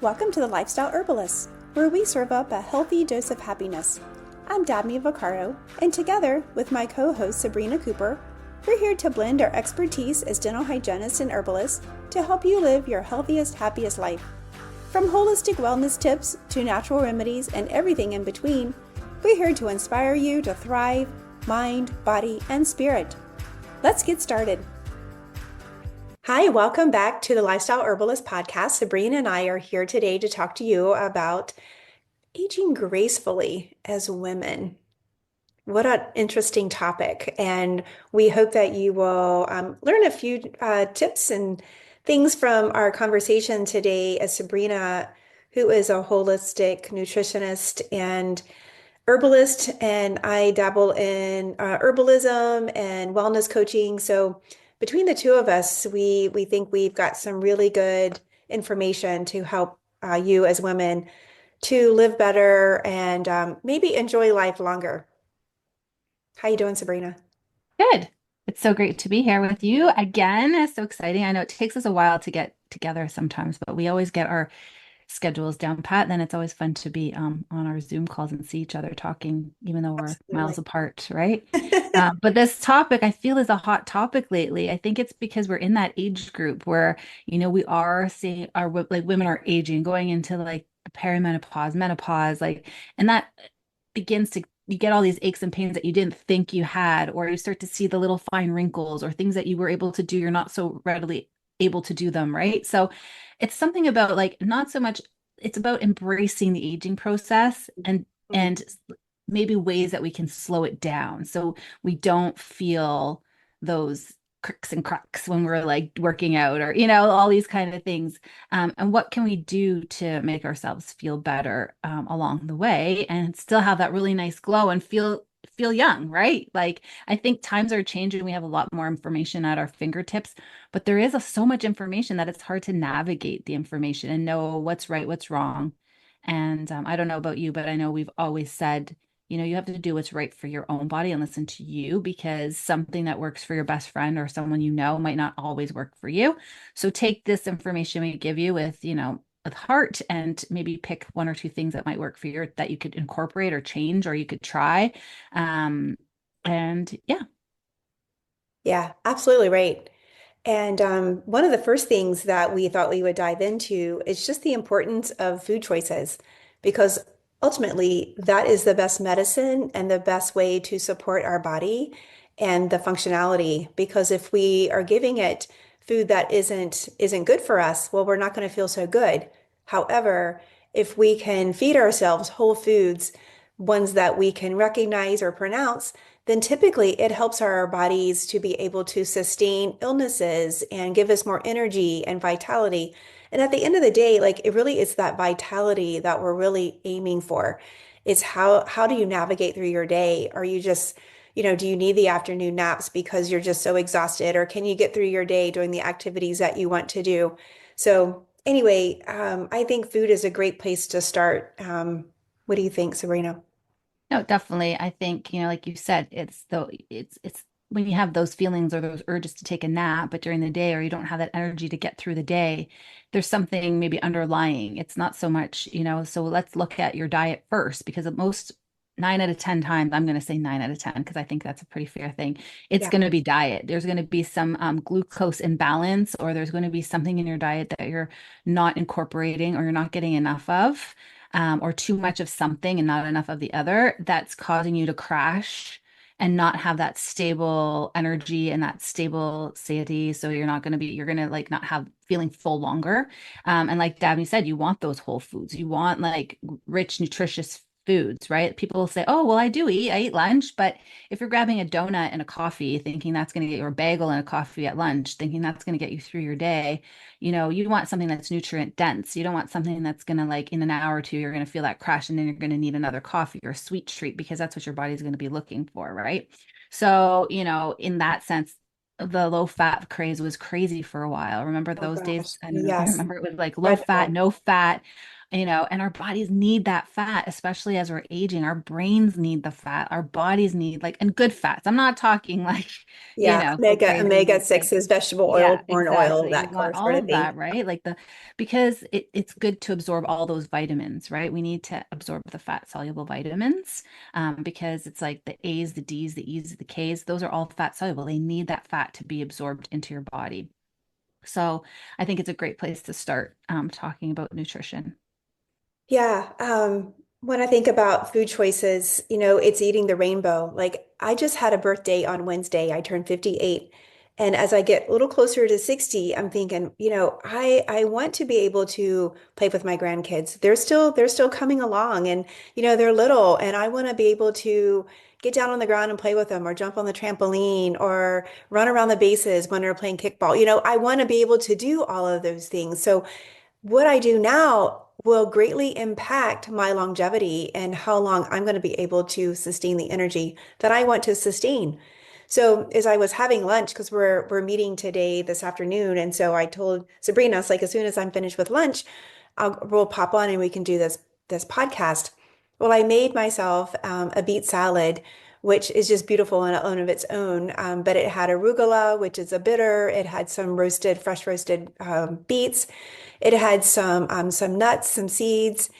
Welcome to the Lifestyle Herbalists, where we serve up a healthy dose of happiness. I'm Dabney-Vaccaro, and together with my co-host Sabrina Cooper, we're here to blend our expertise as dental hygienists and herbalists to help you live your healthiest, happiest life. From holistic wellness tips to natural remedies and everything in between, we're here to inspire you to thrive, mind, body, and spirit. Let's get started. Hi, welcome back to the Lifestyle Herbalist podcast. Sabrina and I are here today to talk to you about aging gracefully as women. What an interesting topic. And we hope that you will learn a few tips and things from our conversation today as Sabrina, who is a holistic nutritionist and herbalist, and I dabble in herbalism and wellness coaching. So between the two of us, we think we've got some really good information to help you as women to live better and maybe enjoy life longer. How you doing, Sabrina? Good. It's so great to be here with you again. It's so exciting. I know it takes us a while to get together sometimes, but we always get our schedules down pat. Then it's always fun to be on our Zoom calls and see each other talking, even though we're miles Absolutely. apart, right? But this topic I feel is a hot topic lately. I think it's because we're in that age group where, we are seeing like women are aging, going into like perimenopause, menopause, like, and that begins to you get all these aches and pains that you didn't think you had, or you start to see the little fine wrinkles or things that you were able to do, you're not so readily able to do them, right? So it's something about like not so much, it's about embracing the aging process and maybe ways that we can slow it down so we don't feel those cricks and cracks when we're like working out or all these kind of things, and what can we do to make ourselves feel better along the way and still have that really nice glow and feel young, right? Like I think times are changing. We have a lot more information at our fingertips, but there is so much information that it's hard to navigate the information and know what's right, what's wrong. And I don't know about you, but I know we've always said, you have to do what's right for your own body and listen to you, because something that works for your best friend or someone might not always work for you. So take this information we give you with heart, and maybe pick one or two things that might work for you that you could incorporate or change or you could try. Um, and yeah. Yeah, absolutely right. And one of the first things that we thought we would dive into is just the importance of food choices, because ultimately that is the best medicine and the best way to support our body and the functionality. Because if we are giving it food that isn't good for us, well, we're not going to feel so good. However, if we can feed ourselves whole foods, ones that we can recognize or pronounce, then typically it helps our bodies to be able to sustain illnesses and give us more energy and vitality. And at the end of the day, like it really is that vitality that we're really aiming for. It's how do you navigate through your day? Are you just, do you need the afternoon naps because you're just so exhausted, or can you get through your day doing the activities that you want to do? So anyway, I think food is a great place to start. What do you think, Sabrina? No, definitely. I think, like you said, it's when you have those feelings or those urges to take a nap, but during the day, or you don't have that energy to get through the day, there's something maybe underlying. It's not so much, so let's look at your diet first, because at most 9 out of 10 times, I'm going to say 9 out of 10, because I think that's a pretty fair thing. It's Yeah. going to be diet. There's going to be some glucose imbalance, or there's going to be something in your diet that you're not incorporating or you're not getting enough of, or too much of something and not enough of the other, that's causing you to crash and not have that stable energy and that stable satiety. So you're going to like not have feeling full longer. And like Dabney said, you want those whole foods. You want like rich, nutritious foods, right? People say, oh, well, I eat lunch. But if you're grabbing a donut and a coffee, thinking that's going to get you, or a bagel and a coffee at lunch, thinking that's going to get you through your day, you want something that's nutrient dense. You don't want something that's going to, like, in an hour or two, you're going to feel that crash and then you're going to need another coffee or a sweet treat, because that's what your body's going to be looking for, right? So, in that sense, the low fat craze was crazy for a while. Remember Oh those days? gosh. I don't know if you Yes. remember, it was like low fat, Dreadful. no fat. and our bodies need that fat, especially as we're aging. Our brains need the fat, our bodies need like, and good fats. I'm not talking like, Yeah, go omega crazy. Like, 6s, vegetable oil, yeah, corn oil, exactly. You that want sort all of of thing. that, right? Like because it's good to absorb all those vitamins, right? We need to absorb the fat soluble vitamins, because it's like the A's, the D's, the E's, the K's, those are all fat soluble. They need that fat to be absorbed into your body. So I think it's a great place to start, talking about nutrition. Yeah, when I think about food choices, it's eating the rainbow. Like I just had a birthday on Wednesday. I turned 58. And as I get a little closer to 60, I'm thinking, I want to be able to play with my grandkids. They're still coming along and they're little and I want to be able to get down on the ground and play with them or jump on the trampoline or run around the bases when they're playing kickball. I want to be able to do all of those things. So what I do now will greatly impact my longevity and how long I'm going to be able to sustain the energy that I want to sustain. So as I was having lunch, because we're meeting today this afternoon, and so I told Sabrina, it's like as soon as I'm finished with lunch, we'll pop on and we can do this podcast. Well, I made myself a beet salad, which is just beautiful on of its own. But it had arugula, which is a bitter. It had some fresh roasted beets. It had some nuts, some seeds,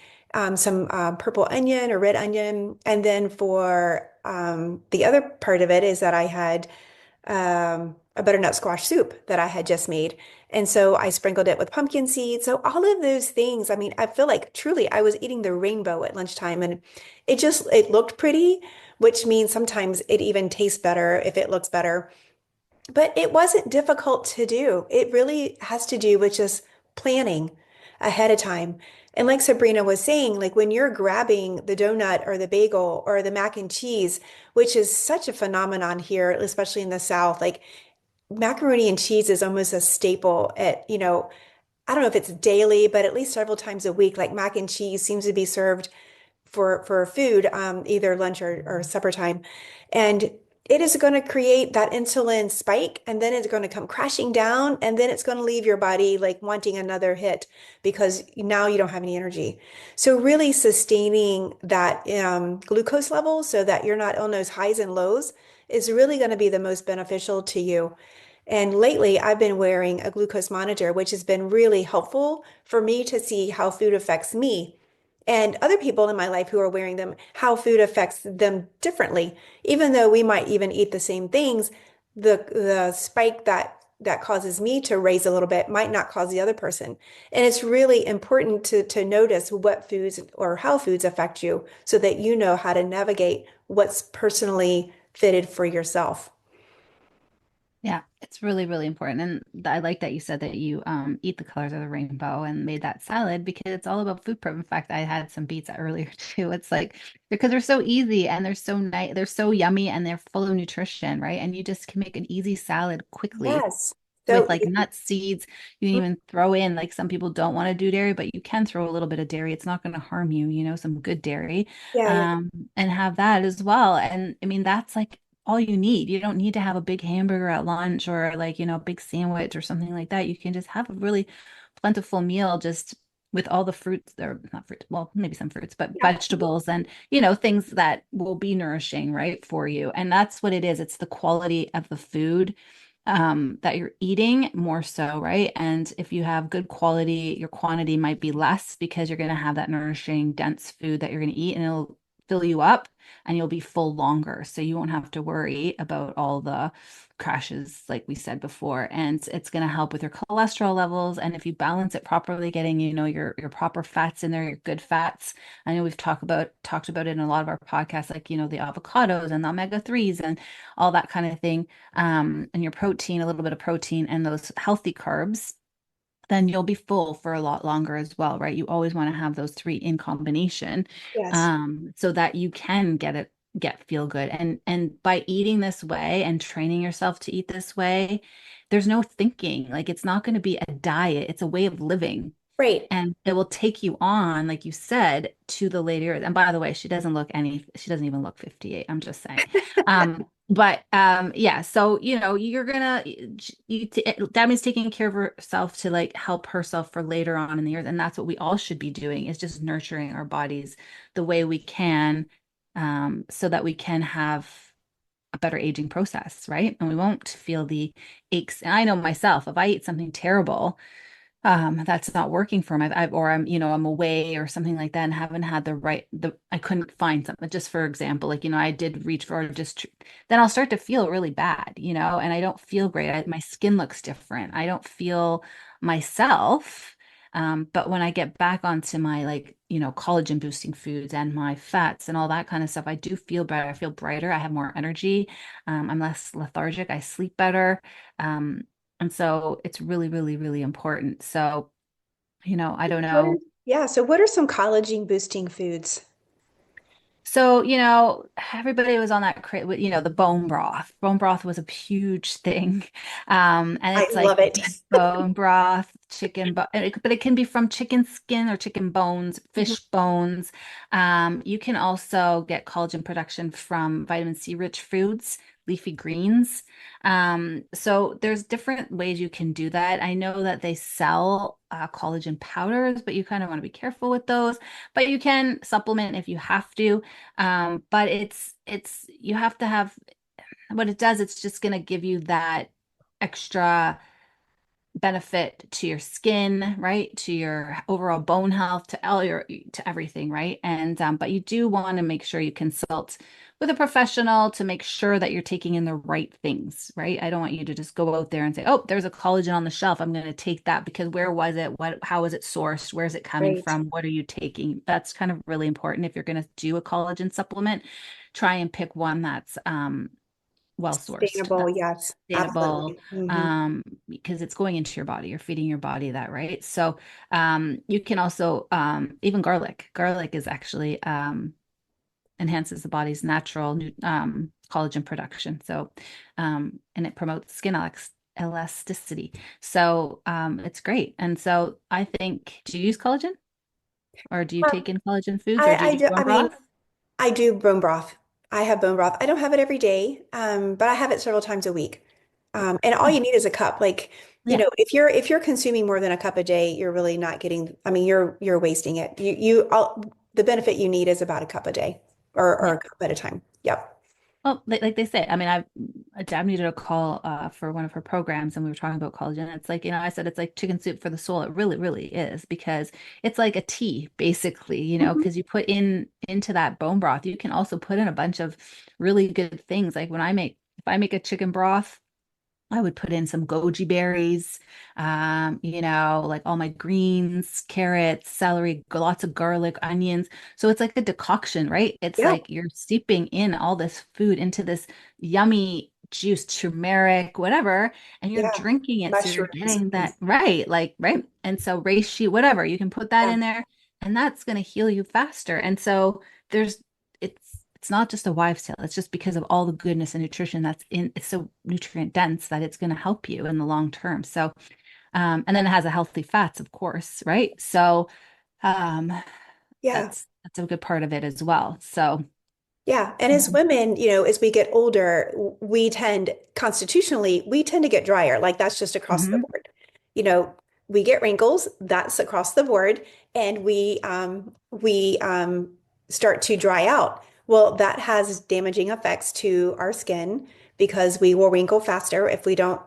some purple onion or red onion. And then for the other part of it is that I had a butternut squash soup that I had just made. And so I sprinkled it with pumpkin seeds. So all of those things, I mean, I feel like truly I was eating the rainbow at lunchtime and it looked pretty, which means sometimes it even tastes better if it looks better. But it wasn't difficult to do. It really has to do with just planning ahead of time. And like Sabrina was saying, like when you're grabbing the donut or the bagel or the mac and cheese, which is such a phenomenon here, especially in the South, like macaroni and cheese is almost a staple I don't know if it's daily, but at least several times a week, like mac and cheese seems to be served for food, either lunch or supper time. And it is going to create that insulin spike, and then it's going to come crashing down, and then it's going to leave your body like wanting another hit because now you don't have any energy. So really sustaining that glucose level so that you're not on those highs and lows is really going to be the most beneficial to you. And lately, I've been wearing a glucose monitor, which has been really helpful for me to see how food affects me and other people in my life who are wearing them, how food affects them differently. Even though we might even eat the same things, the spike that causes me to raise a little bit might not cause the other person. And it's really important to notice what foods or how foods affect you so that you know how to navigate what's personally fitted for yourself. Yeah, it's really, really important. And I like that you said that you eat the colors of the rainbow and made that salad because it's all about food prep. In fact, I had some beets earlier too. It's like because they're so easy and they're so nice, they're so yummy and they're full of nutrition, right? And you just can make an easy salad quickly Yes. with So like easy. nuts, seeds. You can even throw in like some people don't want to do dairy, but you can throw a little bit of dairy. It's not going to harm you, some good dairy, Yeah, yeah. and have that as well. And I mean, that's like all you need. You don't need to have a big hamburger at lunch or like, a big sandwich or something like that. You can just have a really plentiful meal just with all the fruits or not fruit, well, maybe some fruits, but Yeah. vegetables and, things that will be nourishing, right, for you. And that's what it is. It's the quality of the food that you're eating more so, right? And if you have good quality, your quantity might be less because you're going to have that nourishing, dense food that you're going to eat and it'll fill you up and you'll be full longer. So you won't have to worry about all the crashes, like we said before. And it's going to help with your cholesterol levels. And if you balance it properly, getting, your proper fats in there, your good fats. I know we've talked about it in a lot of our podcasts, like, the avocados and the omega-3s and all that kind of thing, and your protein, a little bit of protein, and those healthy carbs, then you'll be full for a lot longer as well, right? You always want to have those three in combination, Yes. so that you can get feel good. And by eating this way and training yourself to eat this way, there's no thinking. Like it's not going to be a diet, it's a way of living. Great. And it will take you on, like you said, to the later. And by the way, she doesn't even look 58. I'm just saying. But yeah, so you're gonna that means taking care of herself to like help herself for later on in the years, and that's what we all should be doing is just nurturing our bodies the way we can, so that we can have a better aging process, right? And we won't feel the aches. And I know myself, if I eat something terrible, that's not working for me, or I'm away or something like that and haven't had I couldn't find something. Just for example, like I did reach for just then I'll start to feel really bad, and I don't feel great. My skin looks different. I don't feel myself. But when I get back onto my like collagen boosting foods and my fats and all that kind of stuff, I do feel better. I feel brighter. I have more energy. I'm less lethargic. I sleep better. Um, and so it's really, really, really important. So, I don't What are, know. yeah, so what are some collagen boosting foods? So, everybody was on that the bone broth. Bone broth was a huge thing. And I it's like love you it. need bone broth, but it can be from chicken skin or chicken bones, Mhm. fish bones. You can also get collagen production from vitamin C rich foods, leafy greens. So there's different ways you can do that. I know that they sell collagen powders, but you kind of want to be careful with those. But you can supplement if you have to. But it's you have to have what it does, it's just going to give you that extra benefit to your skin, right? To your overall bone health, to everything, right? And but you do want to make sure you consult with a professional to make sure that you're taking in the right things, right? I don't want you to just go out there and say, "Oh, there's a collagen on the shelf. I'm going to take that because where was it? How is it sourced? Where is it coming Great. from? What are you taking?" That's kind of really important if you're going to do a collagen supplement. Try and pick one that's well sourced, Sustainable, that's yes, sustainable, absolutely. Hmm. because it's going into your body. You're feeding your body that, right? So you can also even garlic. Garlic is actually enhances the body's natural collagen production. So and it promotes skin elasticity. So it's great. And so I think, do you use collagen? Or do you Um, take in collagen foods or do you I do do, bone I mean, broth? I do bone broth. I have bone broth. I don't have it every day, but I have it several times a week. And all Yeah. you need is a cup. Like, Yeah. if you're consuming more than a cup a day, you're really not getting, I mean, you're wasting it. The benefit you need is about a cup a day or Yeah. a cup at a time. Yep. Well, like they say, I mean, Dabney did a call for one of her programs and we were talking about collagen. It's like, I said it's like chicken soup for the soul. It really, really is because it's like a tea, basically, Mhm. because you put into that bone broth, you can also put in a bunch of really good things. Like if I make a chicken broth, I would put in some goji berries, like all my greens, carrots, celery, lots of garlic, onions. So it's like a decoction, right? It's Yeah. like you're steeping in all this food into this yummy juice, turmeric, whatever, and you're Yeah. drinking it. So you're Mushrooms. getting that right, like, right. And so reishi, whatever, you can put that Yeah. in there, and that's going to heal you faster. And so there's it's not just a wives' tale. It's just because of all the goodness and nutrition that's in. It's so nutrient dense that it's going to help you in the long term. So, and then it has a healthy fats, of course, right? So, um, Yeah. that's a good part of it as well. So, Yeah. And as um, women, as we get older, constitutionally, we tend to get drier. Like that's just across the mhm, board. You know, we get wrinkles, that's across the board, and we start to dry out. Well, that has damaging effects to our skin because we will wrinkle faster if we don't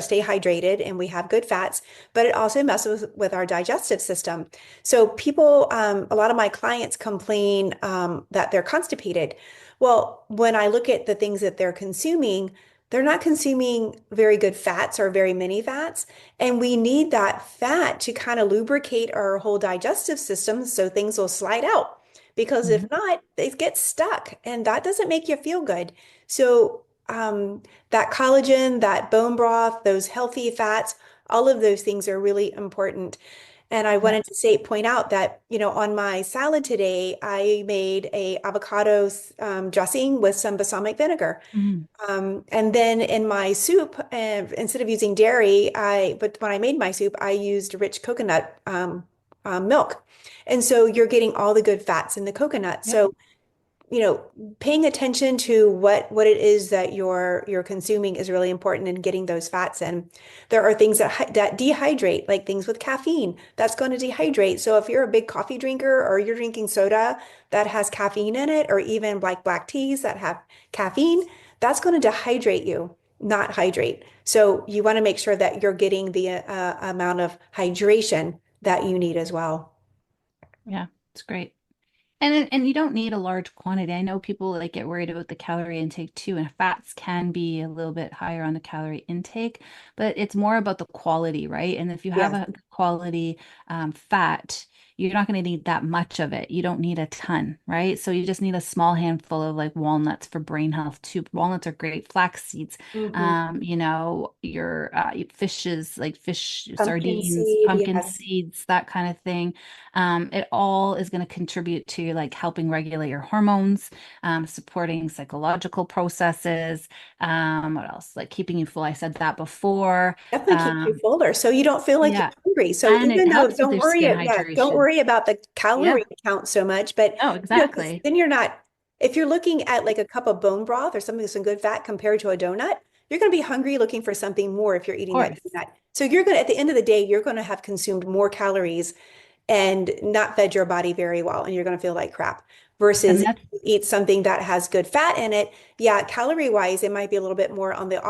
stay hydrated and we have good fats, but it also messes with our digestive system. So a lot of my clients complain that they're constipated. Well, when I look at the things that they're consuming, they're not consuming very good fats or very many fats. And we need that fat to kind of lubricate our whole digestive system so things will slide out. Because if mhm, not, they get stuck and that doesn't make you feel good. So, that collagen, that bone broth, those healthy fats, all of those things are really important. And I yeah, wanted to point out that, on my salad today, I made a avocado dressing with some balsamic vinegar. mhm, And then in my soup, instead of using dairy, but when I made my soup, I used rich coconut milk. And so you're getting all the good fats in the coconut. yep, So paying attention to what it is that you're consuming is really important in getting those fats in. There are things that dehydrate, like things with caffeine, that's going to dehydrate. So if you're a big coffee drinker or you're drinking soda that has caffeine in it, or even like black teas that have caffeine, that's going to dehydrate you, not hydrate. So you want to make sure that you're getting the amount of hydration that you need as well. Yeah, it's great. And you don't need a large quantity. I know people like get worried about the calorie intake too, and fats can be a little bit higher on the calorie intake, but it's more about the quality, right? And if you have Yeah. a good quality fat, you're not going to need that much of it. You don't need a ton, right? So you just need a small handful of like walnuts for brain health too. Walnuts are great. Flax seeds, Hmm. your fishes like fish, Pumpkin sardines, seed, pumpkin yeah. seeds, that kind of thing. It all is going to contribute to like helping regulate your hormones, supporting psychological processes. What else? Like keeping you full. I said that before. Definitely keeps you Um, fuller, so you don't feel like you're yeah. hungry. So And it even though, helps with don't your worry, skin yeah, don't hydration. worry about the calorie Yeah. count so much. But No, 'cause exactly. then you're not. If you're looking at like a cup of bone broth or something with some good fat compared to a donut, you're going to be hungry looking for something more if you're Of eating that course. donut. So you're going to, at the end of the day, you're going to have consumed more calories and not fed your body very well, and you're going to feel like crap. Versus And if that's you eat something that has good fat in it, yeah, calorie wise, it might be a little bit more on the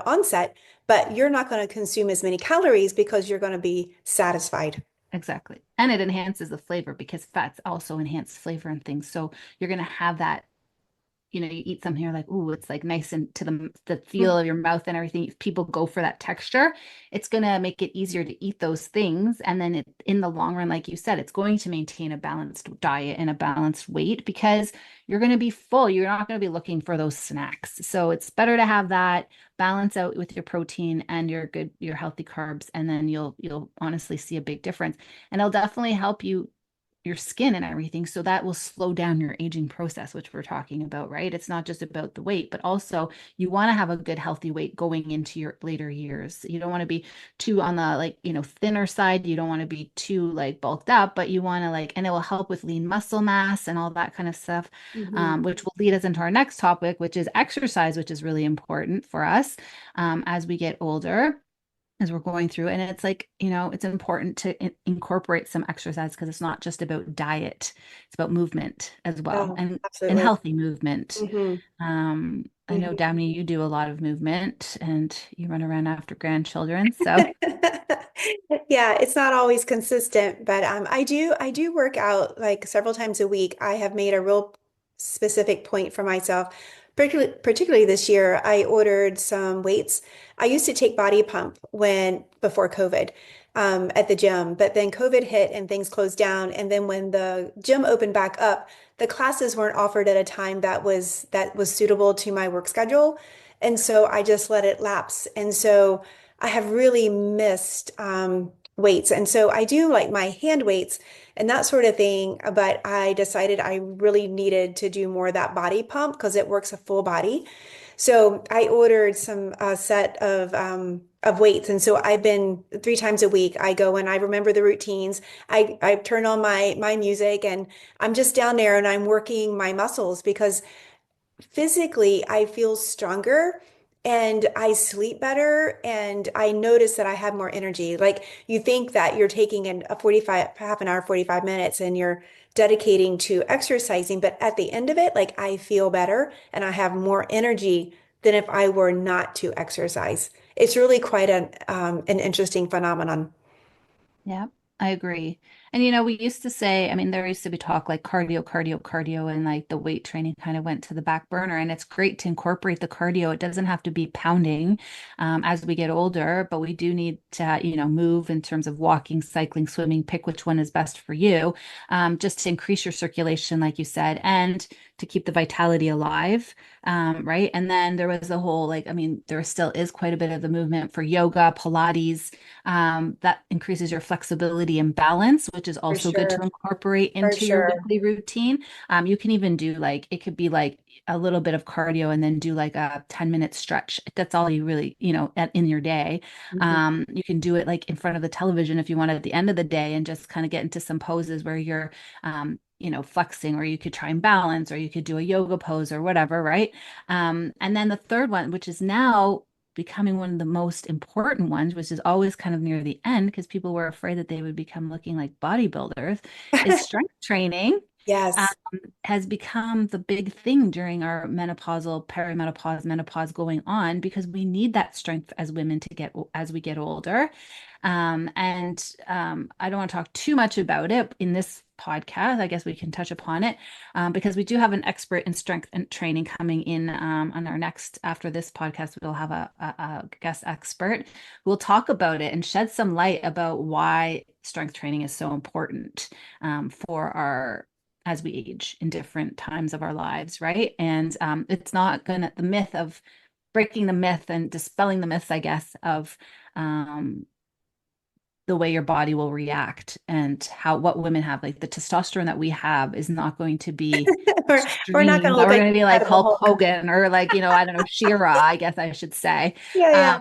onset, but you're not going to consume as many calories because you're going to be satisfied. exactly. And it enhances the flavor because fats also enhance flavor and things. So you're going to have that you eat something, you're like, ooh, it's like nice and to the feel Mhm. of your mouth and everything. If people go for that texture, it's gonna make it easier to eat those things. And then in the long run, like you said, it's going to maintain a balanced diet and a balanced weight because you're gonna be full. You're not gonna be looking for those snacks. So it's better to have that balance out with your protein and your healthy carbs, and then you'll honestly see a big difference. And it'll definitely help your skin and everything. So that will slow down your aging process, which we're talking about, right? It's not just about the weight, but also you want to have a good, healthy weight going into your later years. You don't want to be too on the thinner side. You don't want to be too like bulked up, but you want to and it will help with lean muscle mass and all that kind of stuff, Mhm. which will lead us into our next topic, which is exercise, which is really important for us as we get older as we're going through. And it's it's important to incorporate some exercise because it's not just about diet, it's about movement as well Oh, and absolutely. healthy movement. Hmm. I know, Hmm. Dabney, you do a lot of movement and you run around after grandchildren. So, Yeah, it's not always consistent, but I do work out like several times a week. I have made a real specific point for myself. Particularly this year, I ordered some weights. I used to take body pump when before COVID at the gym, but then COVID hit and things closed down. And then when the gym opened back up, the classes weren't offered at a time that was suitable to my work schedule. And so I just let it lapse. And so I have really missed weights. And so I do like my hand weights and that sort of thing. But I decided I really needed to do more of that body pump because it works a full body. So I ordered some set of weights. And so I've been 3 times a week. I go and I remember the routines. I turn on my music and I'm just down there and I'm working my muscles because physically I feel stronger and I sleep better and I notice that I have more energy. Like you think that you're taking a 45 half an hour, 45 minutes and you're dedicating to exercising, but at the end of it, like I feel better and I have more energy than if I were not to exercise. It's really quite an interesting phenomenon. yeah, I agree. And we used to say, I mean, there used to be talk like cardio, cardio, cardio, and like the weight training kind of went to the back burner. And it's great to incorporate the cardio. It doesn't have to be pounding as we get older, but we do need to, move in terms of walking, cycling, swimming, pick which one is best for you, just to increase your circulation, like you said, and to keep the vitality alive. Right. And then there was the whole, I mean, there still is quite a bit of the movement for yoga, Pilates that increases your flexibility and balance, which is For also good sure. to incorporate For into your sure. weekly routine. You can even do it could be like a little bit of cardio and then do like a 10-minute stretch. That's all you really, in your day. Mhm. You can do it like in front of the television if you want at the end of the day and just kind of get into some poses where you're flexing, or you could try and balance, or you could do a yoga pose or whatever, right? And then the third one, which is now becoming one of the most important ones, which is always kind of near the end because people were afraid that they would become looking like bodybuilders, is strength training. Um, Yes. has become the big thing during our menopausal, perimenopause, menopause going on because we need that strength as women to get as we get older. And I don't want to talk too much about it in this podcast. I guess we can touch upon it because we do have an expert in strength and training coming in on our next, after this podcast, we'll have a guest expert who will talk about it and shed some light about why strength training is so important for our as we age in different times of our lives, right? And it's not gonna the myth of breaking the myth and dispelling the myths, I guess, of um, the way your body will react and how what women have, like the testosterone that we have is not going to be We're not going extreme, to that look we're like going to be like Incredible Hulk Hulk. Hogan or like, I don't know, Shira, I guess I should say. Yeah, Um, yeah.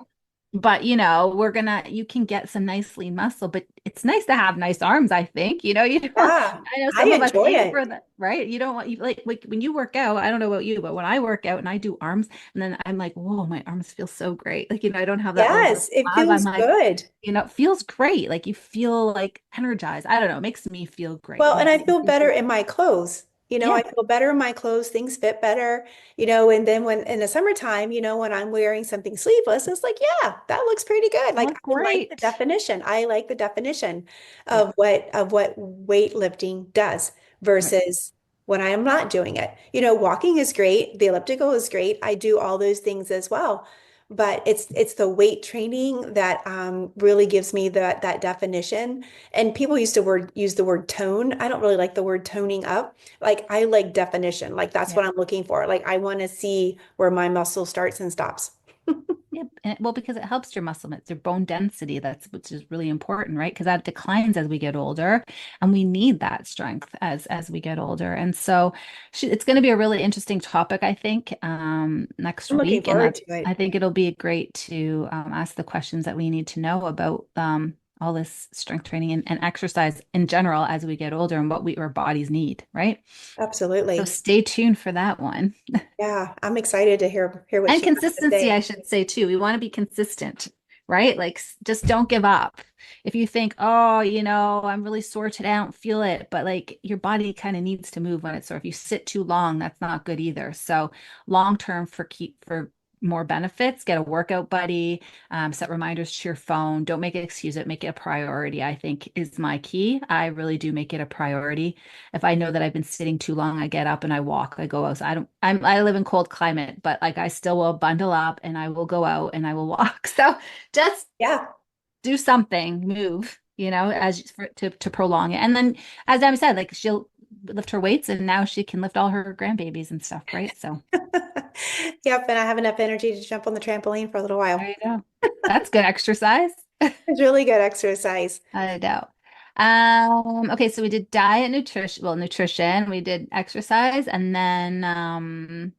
but you can get some nice lean muscle, but it's nice to have nice arms, I think. You don't, Yeah. I know I some of us enjoy aim for it. that, right? You don't want you like when you work out, I don't know about you, but when I work out and I do arms and then I'm like, whoa, my arms feel so great. Like, I don't have that little bit of Yes, it flab. I'm feels like, good. it feels great. Like you feel like energized. I don't know. It makes me feel great. Well, It and makes I me feel feel better good. in my clothes. Yeah. I feel better in my clothes. Things fit better, and then when in the summertime, when I'm wearing something sleeveless, it's like, yeah, that looks pretty good. I Like look I like the great. definition. I like the definition Yeah. of what weightlifting does Right. versus when I am not doing it. Walking is great. The elliptical is great. I do all those things as well. But it's the weight training that really gives me that definition. And people used to use the word tone. I don't really like the word toning up. Like I like definition. Like that's Yeah. what I'm looking for. Like I want to see where my muscle starts and stops. Yep. Well, because it helps your muscle mass, your bone density, which is really important, right? Because that declines as we get older, and we need that strength as we get older. And so, it's going to be a really interesting topic, I think, next I'm looking week. And forward to I it. think it'll be great to ask the questions that we need to know about all this strength training and exercise in general as we get older and what our bodies need, right? So Absolutely. stay tuned for that one. Yeah, I'm excited to hear what And she has to consistency, I say. should say too. We want to be consistent, right? Like just don't give up. If you think, oh, I'm really sore today, I don't feel it, but like your body kind of needs to move when it's sore. If you sit too long, that's not good either. So long term for more benefits, get a workout buddy, set reminders to your phone. Don't make it excuse it, make it a priority, I think is my key. I really do make it a priority. If I know that I've been sitting too long, I get up and I walk. I go out. So I live in cold climate, but like I still will bundle up and I will go out and I will walk. So just Yeah. do something, move, to prolong it. And then as Dami said, like she'll lift her weights and now she can lift all her grandbabies and stuff, right? So Yep, and I have enough energy to jump on the trampoline for a little there while. you go. That's good exercise. It's really good exercise. I know. Okay, so we did diet, nutrition, we did exercise, and then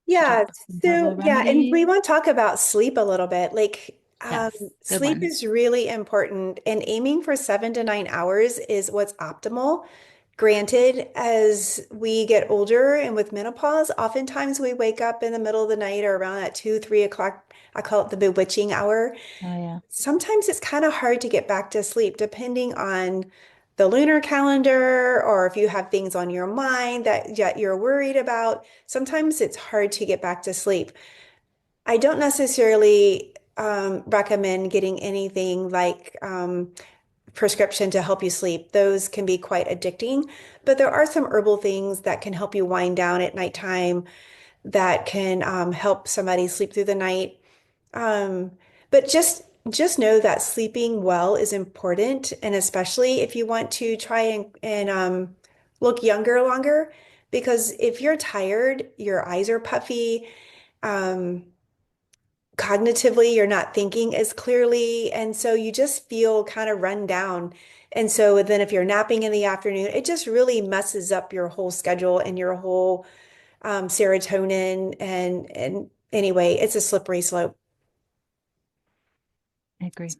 should talk Yeah, about some so herbal yeah, and we remedies. want to talk about sleep a little bit. Like, Yes, good sleep one. is really important, and aiming for 7 to 9 hours is what's optimal. Granted, as we get older and with menopause, oftentimes we wake up in the middle of the night or around at 2, 3 o'clock. I call it the bewitching hour. Oh yeah, Sometimes it's kind of hard to get back to sleep, depending on the lunar calendar or if you have things on your mind that you're worried about. Sometimes it's hard to get back to sleep. I don't necessarily recommend getting anything like prescription to help you sleep. Those can be quite addicting, but there are some herbal things that can help you wind down at nighttime that can help somebody sleep through the night. Um, but just know that sleeping well is important, and especially if you want to try and look younger longer, because if you're tired, your eyes are puffy, um, cognitively, you're not thinking as clearly, and so you just feel kind of run down. And so then if you're napping in the afternoon, it just really messes up your whole schedule and your whole serotonin and anyway, it's a slippery slope. I agree.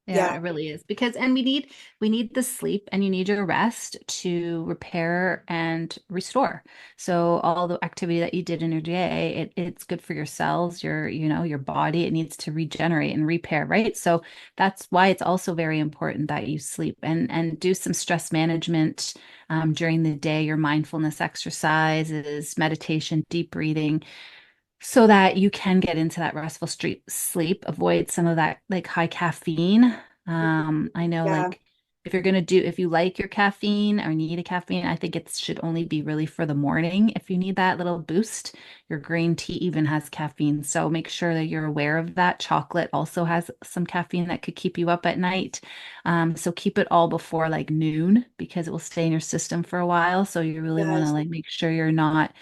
Yeah, Yeah, it really is because and we need the sleep and you need your rest to repair and restore. So all the activity that you did in your day, it's good for your cells, your body. It needs to regenerate and repair, right? So that's why it's also very important that you sleep and do some stress management during the day, your mindfulness exercises, meditation, deep breathing so that you can get into that restful street sleep, avoid some of that like high caffeine. I know yeah, like if you like your caffeine or need a caffeine, I think it should only be really for the morning. If you need that little boost, your green tea even has caffeine. So make sure that you're aware of that. Chocolate also has some caffeine that could keep you up at night. So keep it all before like noon because it will stay in your system for a while. So you really want to yes, like make sure you're not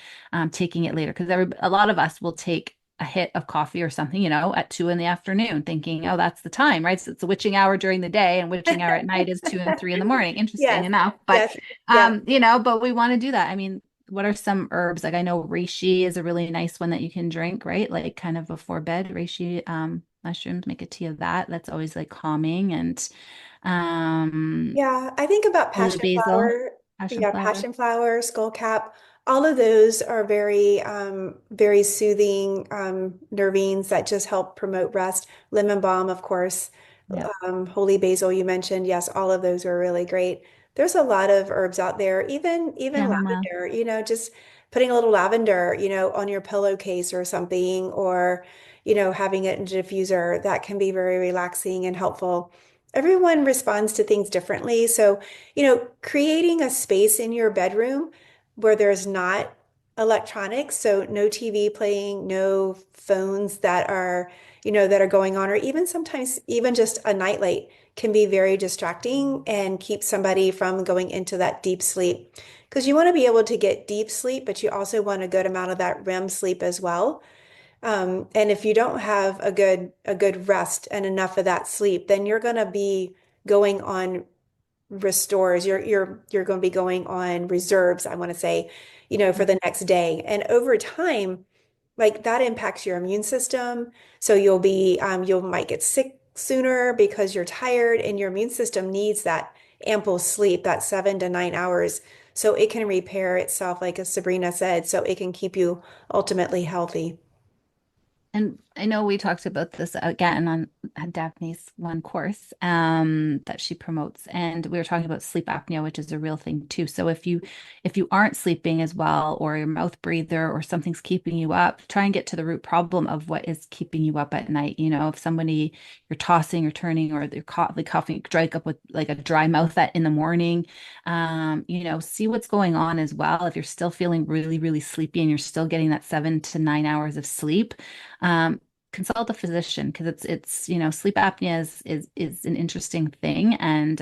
taking it later because a lot of us will take a hit of coffee or something, at 2 in the afternoon, thinking, oh, that's the time, right? So it's a witching hour during the day, and witching hour at night is 2 and 3 in the morning. Interesting yes, enough, but yes, yeah, but we want to do that. I mean, what are some herbs? Like I know reishi is a really nice one that you can drink, right? Like kind of before bed, reishi mushrooms, make a tea of that. That's always like calming and um yeah. I think about holy passion basil, flower. passion Yeah, flower. passion flower, skullcap. All of those are very, very soothing, nervines that just help promote rest. Lemon balm, of course. Yeah. Holy basil, you mentioned. Yes, all of those are really great. There's a lot of herbs out there, even Chamomile. lavender, just putting a little lavender, on your pillowcase or something, or, having it in a diffuser, that can be very relaxing and helpful. Everyone responds to things differently. So, creating a space in your bedroom where there's not electronics, so no TV playing, no phones that are going on, or even sometimes even just a nightlight can be very distracting and keep somebody from going into that deep sleep. Because you want to be able to get deep sleep, but you also want a good amount of that REM sleep as well. And if you don't have a good rest and enough of that sleep, then you're going to be going on restores. You're going to be going on reserves, I want to say, for the next day. And over time, like that impacts your immune system. So you might get sick sooner because you're tired, and your immune system needs that ample sleep, that 7 to 9 hours, so it can repair itself, like as Sabrina said, so it can keep you ultimately healthy. And I know we talked about this again on Daphne's one course that she promotes, and we were talking about sleep apnea, which is a real thing too. So if you aren't sleeping as well, or your mouth breather, or something's keeping you up, try and get to the root problem of what is keeping you up at night. If somebody you're tossing or turning, or they're coughing, dry up with like a dry mouth in the morning, see what's going on as well. If you're still feeling really, really sleepy and you're still getting that 7 to 9 hours of sleep um, consult a physician because it's sleep apnea is an interesting thing and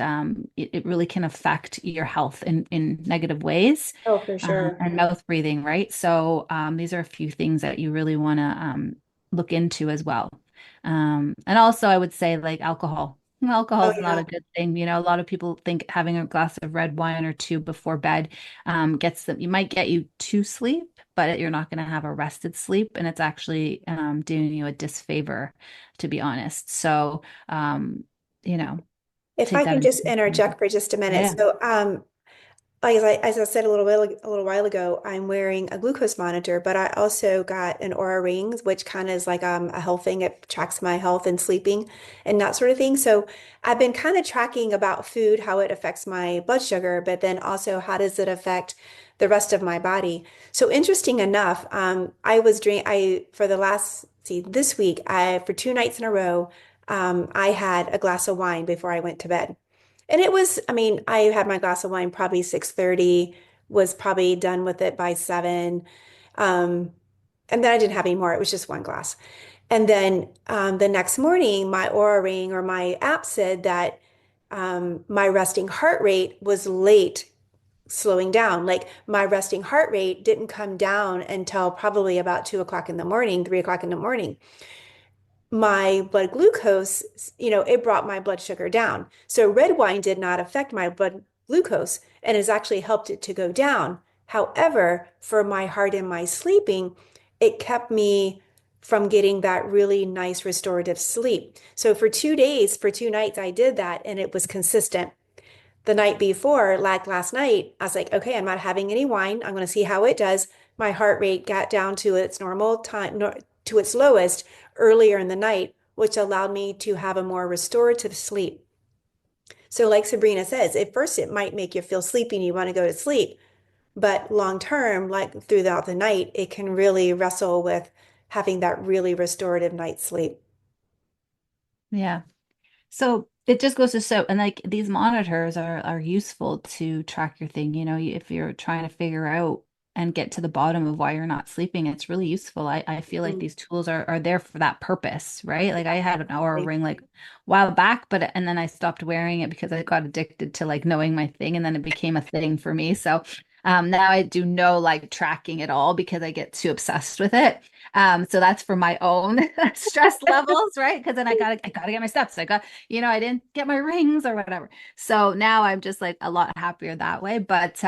it really can affect your health in negative ways Oh, for sure. and mouth breathing, right? So these are a few things that you really want to look into as well. And also I would say like alcohol. Alcohol Oh, is not yeah. a good thing. A lot of people think having a glass of red wine or two before bed gets them, you might get you to sleep, but you're not going to have a rested sleep. And it's actually doing you a disfavor, to be honest. So, you know, If take I that can into just interject consideration. for just a minute. Yeah. So, like as I said a little while ago, I'm wearing a glucose monitor, but I also got an Aura Rings, which kind of is like a health thing. It tracks my health and sleeping and that sort of thing. So I've been kind of tracking about food, how it affects my blood sugar, but then also how does it affect the rest of my body. So interesting enough, I for the last, see, this week, for 2 nights in a row, I had a glass of wine before I went to bed. And it was, I mean, I had my glass of wine probably 6:30, was probably done with it by 7. Um, and then I didn't have any more. It was just one glass. And then the next morning, my Aura Ring or my app said that my resting heart rate was late slowing down. Like my resting heart rate didn't come down until probably about 2 o'clock in the morning, 3 o'clock in the morning. My blood glucose, it brought my blood sugar down. So red wine did not affect my blood glucose and has actually helped it to go down. However, for my heart and my sleeping, it kept me from getting that really nice restorative sleep. So for 2 days, for 2 nights, I did that and it was consistent. The night before, like last night, I was like, okay, I'm not having any wine. I'm going to see how it does. My heart rate got down to its normal time, to its lowest earlier in the night, which allowed me to have a more restorative sleep. So, like Sabrina says, at first it might make you feel sleepy and you want to go to sleep, but long term, like throughout the night, it can really wrestle with having that really restorative night's sleep. Yeah. So it just goes to show, and like these monitors are useful to track your thing. If you're trying to figure out and get to the bottom of why you're not sleeping, it's really useful. I feel like Mm, these tools are there for that purpose, right? Like I had an hour exactly. ring like a while back, but and then I stopped wearing it because I got addicted to like knowing my thing, and then it became a thing for me. So now I do no like tracking at all because I get too obsessed with it. So that's for my own stress levels, right? Because then I gotta get my steps. I didn't get my rings or whatever. So now I'm just like a lot happier that way. But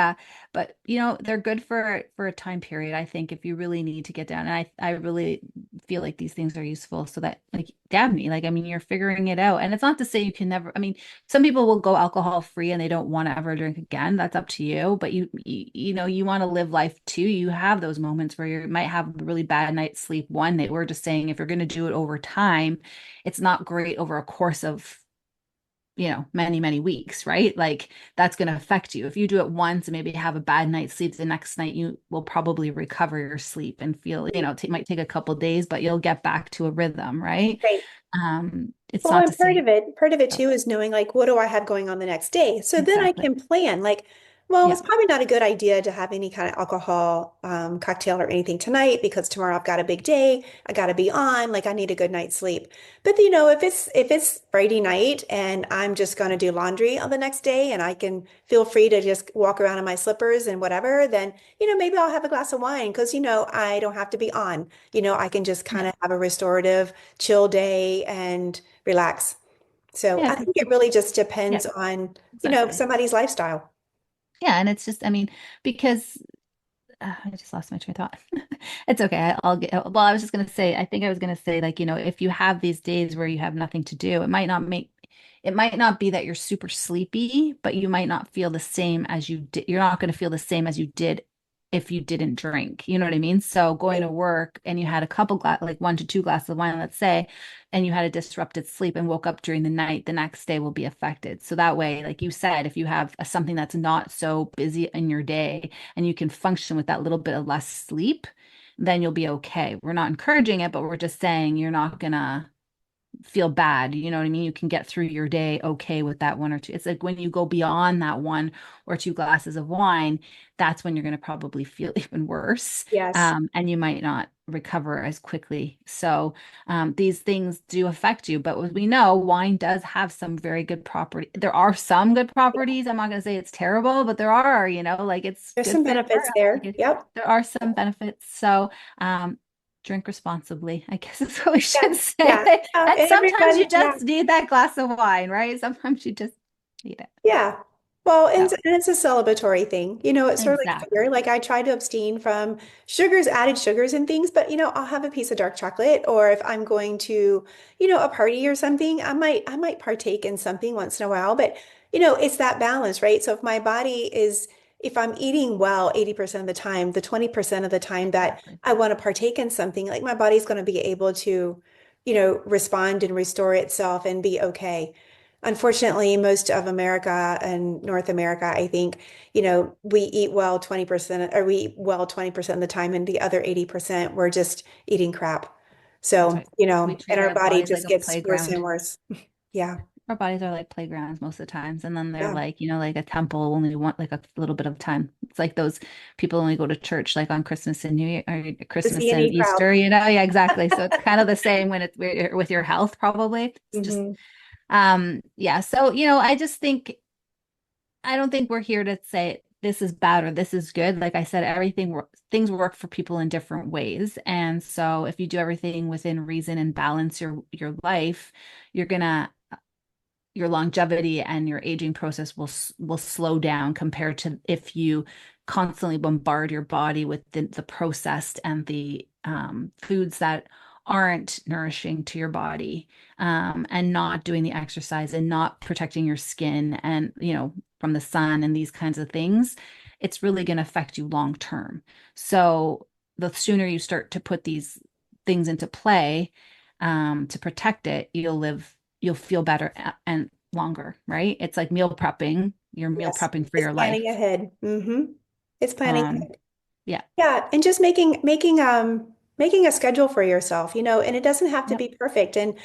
they're good for a time period. I think if you really need to get down, and I really feel like these things are useful so that like Dabney, like I mean, you're figuring it out. And it's not to say you can never. I mean, some people will go alcohol free and they don't want to ever drink again. That's up to you. But you want to live life too. You have those moments where you might have a really bad night's sleep one night. We're just saying if you're going to do it over time, it's not great over a course of many, many weeks, right? Like that's going to affect you. If you do it once and maybe have a bad night's sleep, the next night you will probably recover your sleep and feel, it might take a couple days, but you'll get back to a rhythm, right? Right. It's Well, not to and say, part of it oh, too is knowing like what do I have going on the next day? So then I exactly. can plan like, well, Yeah. it's probably not a good idea to have any kind of alcohol cocktail or anything tonight because tomorrow I've got a big day. I got to be on, like I need a good night's sleep. But if it's Friday night and I'm just going to do laundry on the next day and I can feel free to just walk around in my slippers and whatever, then maybe I'll have a glass of wine because I don't have to be on. I can just kind Yeah. of have a restorative chill day and relax. So Yeah. I think it really just depends Yeah, on, exactly. somebody's lifestyle. Yeah. And it's just, I mean, because I just lost my train of thought. It's okay. I'll get, well, I was just going to say, I think I was going to say, like, if you have these days where you have nothing to do, it might not be that you're super sleepy, but you might not feel the same as you did. You're not going to feel the same as you did if you didn't drink. You know what I mean? So going Right. to work and you had a couple glass, like 1 to 2 glasses of wine, let's say, and you had a disrupted sleep and woke up during the night, the next day will be affected. So that way, like you said, if you have something that's not so busy in your day, and you can function with that little bit of less sleep, then you'll be okay. We're not encouraging it, but we're just saying you're not gonna feel bad. You know what I mean? You can get through your day okay with that one or two. It's like when you go beyond that 1 or 2 glasses of wine, that's when you're going to probably feel even worse. Yes. And you might not recover as quickly. So these things do affect you. But as we know, wine does have some very good property. There are some good properties. I'm not going to say it's terrible, but there are, like it's There's good some for the benefits heart. there. Yep. There are some benefits. So um, drink responsibly, I guess is what we should Yeah. say. Yeah. And And sometimes everybody, you yeah. just need that glass of wine, right? Sometimes you just need it. Yeah. Well, and, So, and it's a celebratory thing. It's sort of like sugar. exactly. Like I try to abstain from sugars, added sugars and things, but I'll have a piece of dark chocolate or if I'm going to, a party or something, I might partake in something once in a while, but it's that balance, right? So if I'm eating well 80% of the time, the 20% of the time that Exactly. I want to partake in something, like my body's going to be able to, respond and restore itself and be okay. Unfortunately, most of America and North America, I think, we eat well 20% or we eat well 20% of the time, and the other 80% we're just eating crap. That's So, right. We and treat our our body bodies like just a gets worse and playground. worse. Yeah. Our bodies are like playgrounds most of the times. And then they're Yeah. like, like a temple only want like a little bit of time. It's like those people only go to church like on Christmas and New Year or The Christmas and C&E crowd. Easter, Yeah, exactly. So it's kind of the same when it's with your health, probably. It's just Hmm. yeah. So, I just think I don't think we're here to say this is bad or this is good. Like I said, things work for people in different ways. And so if you do everything within reason and balance your life, you're gonna your longevity and your aging process will slow down compared to if you constantly bombard your body with the processed and the foods that aren't nourishing to your body, and not doing the exercise and not protecting your skin and, from the sun and these kinds of things, it's really going to affect you long term. So the sooner you start to put these things into play, to protect it, you'll feel better and longer, right? It's like meal prepping. You're meal Yes. prepping for It's your planning life. ahead. It's planning Um, ahead. yeah. Yeah, and just making a schedule for yourself, and it doesn't have to Yep. be perfect. And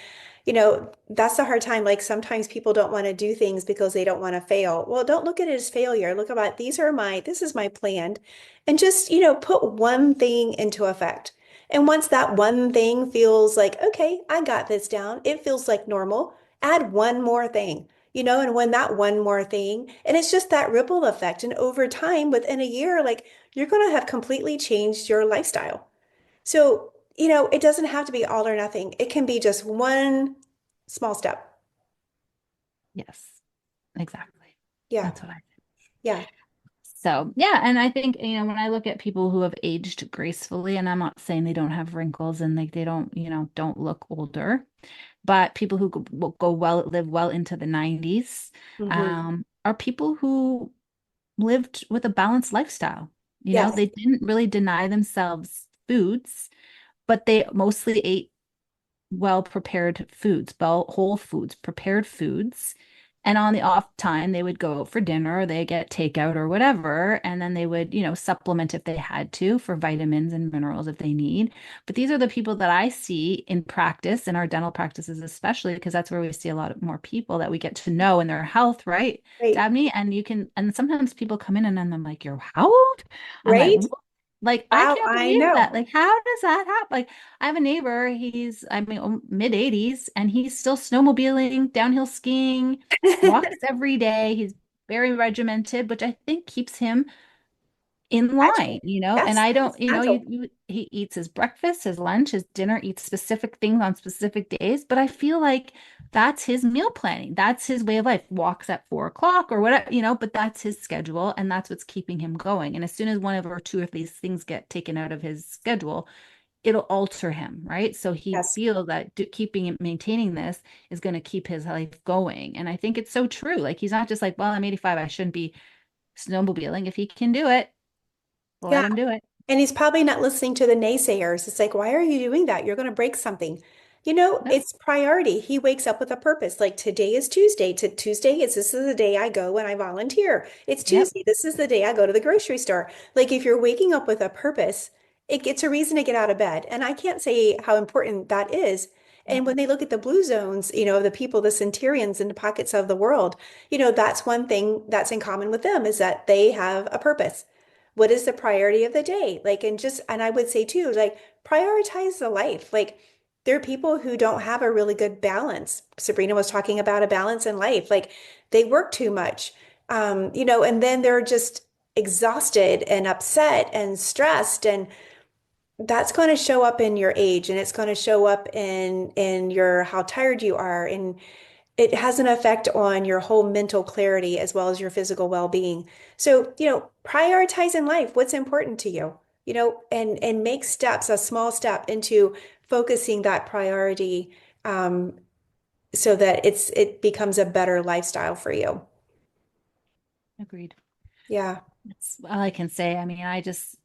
that's the hard time. Like sometimes people don't want to do things because they don't want to fail. Well, don't look at it as failure. Look about this is my plan. And just, put one thing into effect. And once that one thing feels like, okay, I got this down, it feels like normal, add one more thing. And when that one more thing, and it's just that ripple effect. And over time, within a year, like you're going to have completely changed your lifestyle. So, it doesn't have to be all or nothing. It can be just one small step. Yes. Exactly. Yeah. That's what I think. Yeah. So, yeah, and I think, when I look at people who have aged gracefully, and I'm not saying they don't have wrinkles and like they don't, don't look older, but people who will go well, live well into the 90s, Hmm. are people who lived with a balanced lifestyle. Yes. They didn't really deny themselves foods, but they mostly ate well prepared foods, well, whole foods, prepared foods. And on the off time, they would go out for dinner, or they get takeout or whatever. And then they would, supplement if they had to for vitamins and minerals if they need. But these are the people that I see in practice, in our dental practices, especially because that's where we see a lot more people that we get to know in their health, right, Great. Dabney? And sometimes people come in and I'm like, you're how old? I'm like, Right? "What?" Like, I Wow, can't I believe that. know. Like, how does that happen? Like, I have a neighbor, I mean, mid 80s, and he's still snowmobiling, downhill skiing, walks every day. He's very regimented, which I think keeps him in line, Agile. and Yes, I yes, don't, agile. he eats his breakfast, his lunch, his dinner, eats specific things on specific days, but I feel like that's his meal planning. That's his way of life. Walks at 4 o'clock or whatever, but that's his schedule and that's what's keeping him going. And as soon as one of or two of these things get taken out of his schedule, it'll alter him, right? So he Yes. feels that keeping and maintaining this is going to keep his life going. And I think it's so true. Like he's not just like, well, I'm 85, I shouldn't be snowmobiling. If he can do it, let Yeah. him do it. And he's probably not listening to the naysayers. It's like, why are you doing that? You're going to break something. No. It's priority. He wakes up with a purpose. Like today is Tuesday. To Tuesday is this is the day I go and I volunteer. It's Yep. Tuesday. This is the day I go to the grocery store. Like if you're waking up with a purpose, it's a reason to get out of bed. And I can't say how important that is. And when they look at the blue zones, the people, the centurions in the pockets of the world, that's one thing that's in common with them is that they have a purpose. What is the priority of the day? Like, and I would say too, like, prioritize the life. Like, there are people who don't have a really good balance. Sabrina was talking about a balance in life. Like, they work too much, and then they're just exhausted and upset and stressed. And that's going to show up in your age and it's going to show up in your how tired you are and it has an effect on your whole mental clarity as well as your physical well-being. So, prioritize in life what's important to you, and make steps, a small step into focusing that priority, so that it becomes a better lifestyle for you. Agreed. Yeah. That's all I can say. I mean, I just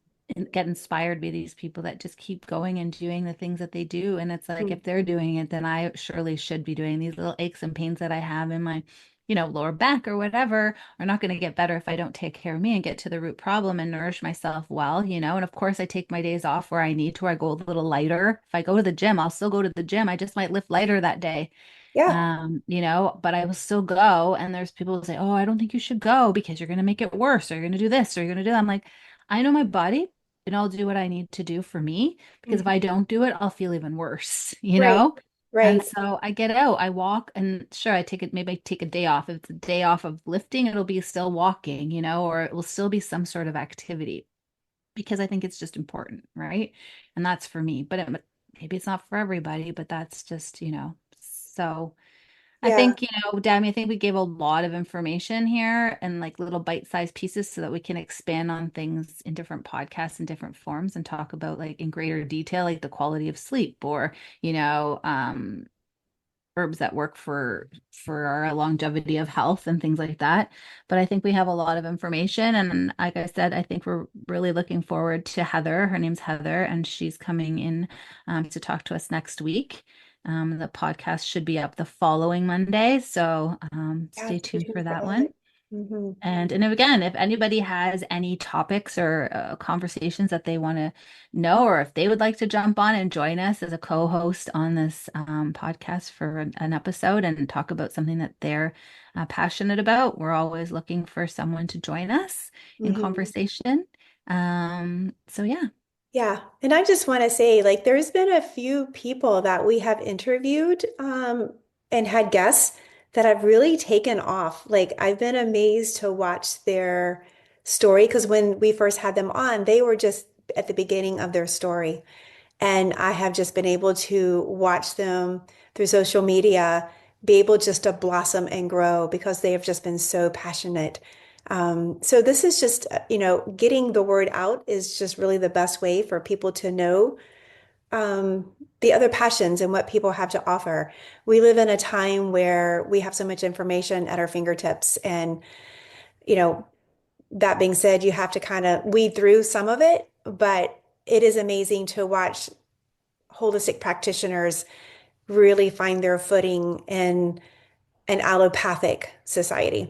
get inspired by these people that just keep going and doing the things that they do. And it's like, Hmm. if they're doing it, then I surely should be doing these little aches and pains that I have in my, lower back or whatever are not going to get better if I don't take care of me and get to the root problem and nourish myself well. And of course, I take my days off where I need to. I go a little lighter. If I go to the gym, I'll still go to the gym. I just might lift lighter that day. Yeah. But I will still go. And there's people who say, oh, I don't think you should go because you're going to make it worse, or you're going to do this, or you're going to do that. I'm like, I know my body and I'll do what I need to do for me because if I Mhm. don't do it, I'll feel even worse, Right. And Right. so I get out, I walk, and sure, I take it, maybe I take a day off. If it's a day off of lifting, it'll be still walking, or it will still be some sort of activity because I think it's just important, right? And that's for me, but maybe it's not for everybody, but that's just, so. I Yeah. think, Dabney, I think we gave a lot of information here and like little bite-sized pieces so that we can expand on things in different podcasts and different forms and talk about like in greater detail, like the quality of sleep or, you know, herbs that work for our longevity of health and things like that. But I think we have a lot of information. And like I said, I think we're really looking forward to Heather. Her name's Heather, and she's coming in to talk to us next week. The podcast should be up the following Monday. So Yeah, stay stay tuned for tuned for that that. one. Hmm. And again, if anybody has any topics or conversations that they want to know, or if they would like to jump on and join us as a co-host on this podcast for an episode and talk about something that they're passionate about, we're always looking for someone to join us in Hmm. conversation. So yeah, Yeah. And I just want to say, like, there's been a few people that we have interviewed and had guests that have really taken off. Like, I've been amazed to watch their story because when we first had them on, they were just at the beginning of their story. And I have just been able to watch them through social media be able just to blossom and grow because they have just been so passionate. So this is just, getting the word out is just really the best way for people to know the other passions and what people have to offer. We live in a time where we have so much information at our fingertips. And, you know, that being said, you have to kind of weed through some of it, but it is amazing to watch holistic practitioners really find their footing in an allopathic society.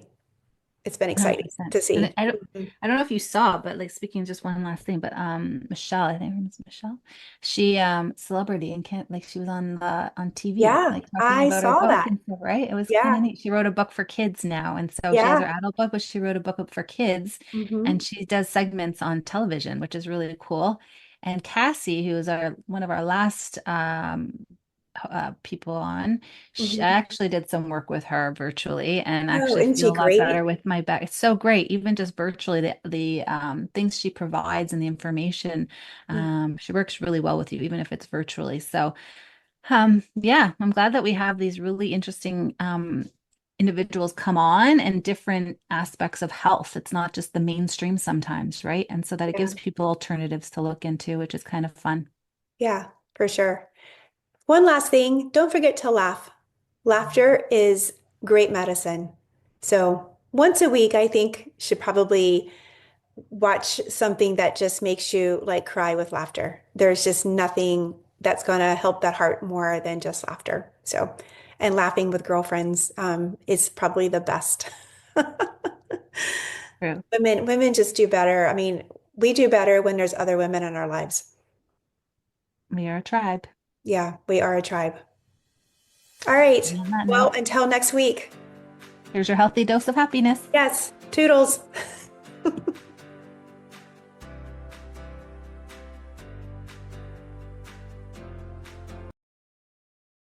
It's been exciting 100%. to And see. I don't know if you saw, but like speaking just one last thing, but Michelle, I think her name is Michelle. She celebrity and can't like she was on TV, Yeah, like talking I about her saw book that. and stuff, right? It was kind Yeah. of neat. She wrote a book for kids now. And so she has her Yeah. adult book, but she wrote a book for kids and Hmm. she does segments on television, which is really cool. And Cassie, who is our one of our last people on. I Hmm. actually did some work with her virtually and Oh, actually isn't feel she a lot better great? with my back. It's so great, even just virtually, the things she provides and the information. She works really well with you, even if it's virtually. So, yeah, I'm glad that we have these really interesting individuals come on and different aspects of health. It's not just the mainstream sometimes, right? And so that it Yeah. gives people alternatives to look into, which is kind of fun. Yeah, for sure. One last thing, don't forget to laugh. Laughter is great medicine. So once a week, I think should probably watch something that just makes you like cry with laughter. There's just nothing that's going to help that heart more than just laughter. So, and laughing with girlfriends is probably the best. True. Women just do better. I mean, we do better when there's other women in our lives. We are a tribe. Yeah, we are a tribe. All right. And on that Well, note, until next week. here's your healthy dose of happiness. Yes, toodles.